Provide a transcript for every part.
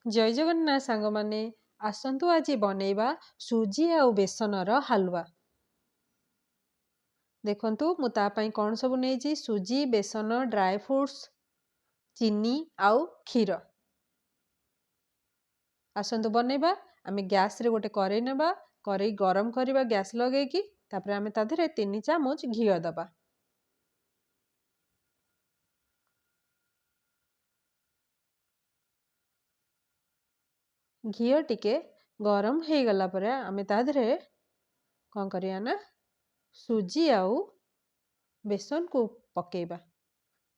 जय जगन्नाथ सांग माने आसंतु आज बनेଇବା सुजी आउ बेसनर हलवा। देखंतु मु ता पई कोन सब नेजी सुजी बेसन ड्राई फ्रूट्स चीनी आउ क्षीर। आसंतु बनेଇବା आमे गैस रे गोटे करेई नेबा करेई गरम करिबा गैस लगेकी तापर आमे ता धरे 3 चामच घी दबा। घी टिके गरम हो गला परे आमे ता धरे कोन करिया ना सुजी आउ बेसन को पकेइबा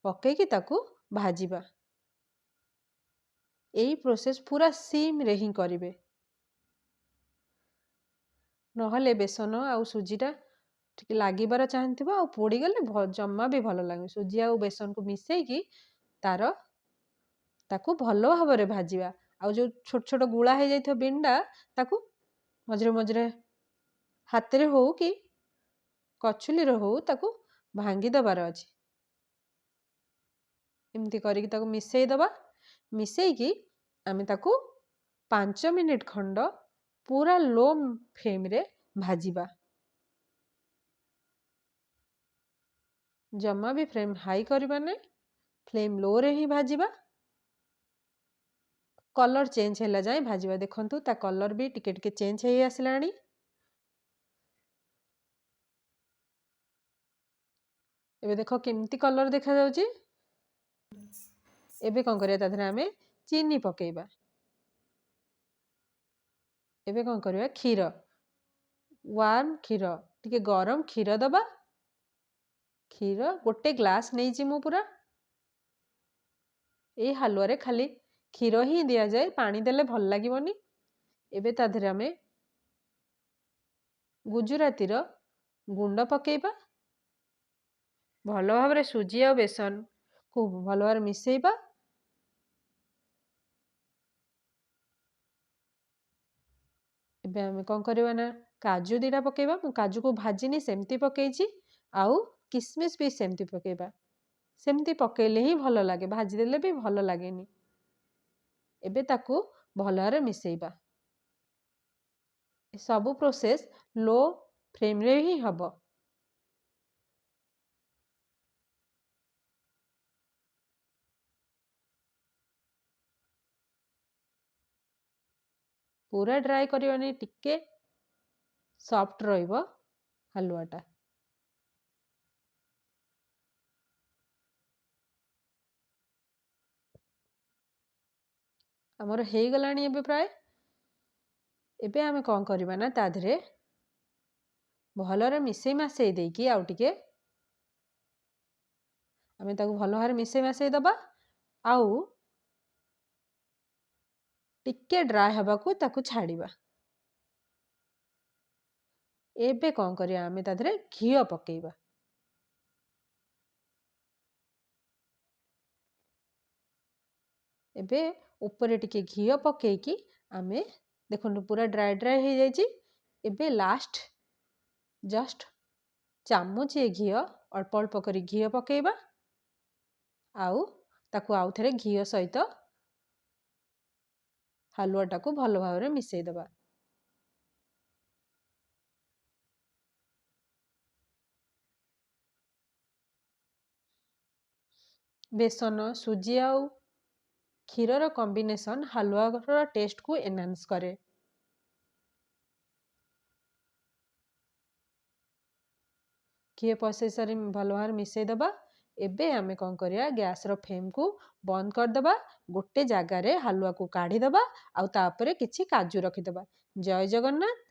पकेइकी ताकू भाजीबा। एई प्रोसेस पूरा सिम रे ही करिवे नहले बेसन आउ सुजीटा ठीक लागिबार चाहथिबा आ पोड़ी गले जम्मा भी भलो लागे। सुजी आउ बेसन को मिसेकी तार ताकू भलो भाबरे भाजीबा। आ जो छोट छोट गुळा हे जाइथो बिंडा ताकू मजरे मजरे हाथ रे हो कि कछुली रे हो ताकू भांगी दबार अछि। एमती करिकी ताकू मिसेई दबा मिसेकी आमे ताकू 5 मिनिट खंड पूरा लो फ्लेम रे भाजीबा। जम्मा भी फ्लेम हाई करबा नै फ्लेम लो रे ही भाजीबा। कलर चेंज हैला जाए भाजीबा। देखंतु ता कलर भी टिके टिके चेंज हे आसलानी। एबे देखो केमती कलर देखा जाउची। एबे कोन करिया ता धरे आमे चीनी पकेइबा। एबे कोन करिया क्षीर वार्म क्षीर टिके गरम क्षीर दबा। क्षीर गोटे ग्लास नेइची मु पूरा। ए हलवा रे खाली क्षीर ही दिया जाए पानी देले भल लागिवनी। एबे ता धरे आमे गुजराती रो गुंड पकेइबा। भलो भाबरे सुजी आ बेसन को भलो भाबरे मिसेइबा। एबे आमे कोन करिवा ना काजू दीटा पकेइबा। मु काजू को भाजीनी सेमती पकेइची आउ किसमिस भी सेमती पकेइबा। सेमती पकेइले ही भलो लागे भाजी देले भी भलो लागेनी। एबे ताकू भलो भाबरे मिसेइबा। सबु प्रोसेस लो फ्लेम रे ही हबो। पूरा ड्राई करिवानी टिके सॉफ्ट रहिबो हलवाटा। हमर हे गलानी एबे प्राय। एबे आमे कोन करिवा ना ता धरे भलो रे मिसेई मासेई देकी आउ टिके आमे ताकू भलो भाबरे मिसेई मासेई दबा आउ टिके ड्राई हबाकू ताकू छाड़ीबा। एबे कोन करिया आमे ता धरे घी पकेइबा। एबे ऊपर टिके घी पकेइकी आमे देखंतु पूरा ड्राई ड्राई हे जाइची। एबे लास्ट जस्ट चामच ए घी अल्प अल्प करी घी पकेइबा आउ ताकू आउ थरे घी सहित हलवाटा को भलो भाबरे मिसेई दबा। बेसन सुजी आउ क्षीरर कॉम्बिनेशन हलवा टेस्ट को एनहांस करे। घी पसई सारी भलो भाबरे मिसेई दबा। एबे आमे कोन करिया गैस रो फ्लेम को बंद कर दबा। गोटे जगह रे हलवा को काढ़ी दबा आउ ता ऊपर किछि काजू रखी दबा। जय जगन्नाथ।